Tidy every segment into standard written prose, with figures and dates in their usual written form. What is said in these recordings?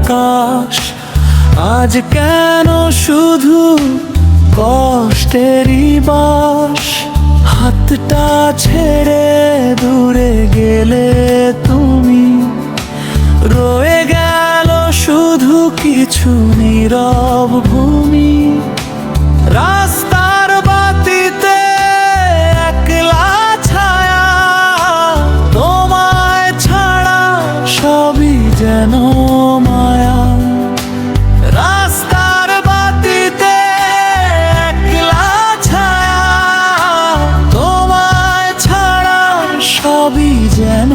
আকাশ। আজ কেন শুধু কষ্টেরই বাস? হাতটা ছেড়ে দূরে গেলে তুমি, রয়ে গেল শুধু কিছু নীরব ভূমি। রাস্তার বাতিতে একলা ছায়া, তোমায় ছাড়া সবই যেন মায়া। রাস্তার বাতিতে একলা ছায়া, তোমায় ছাড়া সবই যেন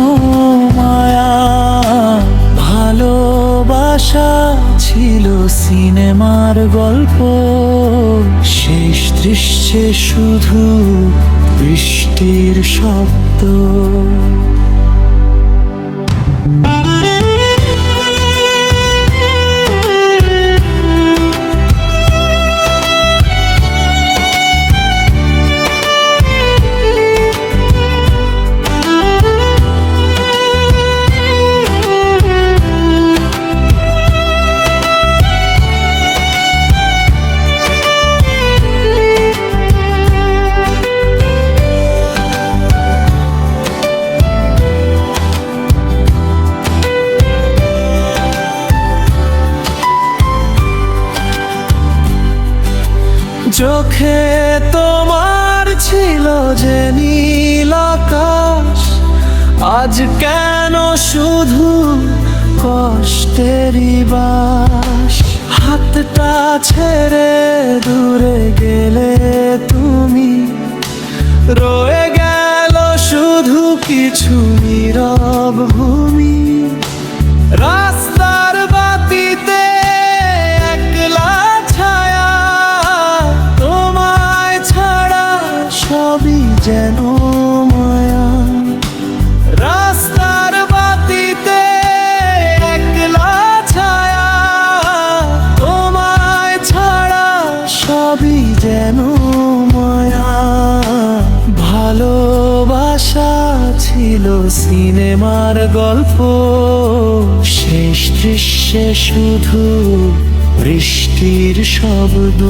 মায়া। ভালোবাসা ছিল সিনেমার গল্প, শেষ দৃশ্যে শুধু বৃষ্টির শব্দ। চোখে তোমার ছিল যে নীল আকাশ, আজ কেন শুধু কষ্টেরই বাস? হাতটা ছেড়ে দূরে গেলে তুমি, রয়ে গেল শুধু কিছু নীরব ভূমি। রাস্তার বাতিতে একলা ছায়া, তোমায় ছাড়া সবই যেন মায়া। রাস্তার বাতিতে একলা ছায়া, তোমায় ছাড়া সবই যেন মায়া। ভালোবাসা ছিল সিনেমার গল্প, শেষ দৃশ্যে শুধু বৃষ্টির শব্দ।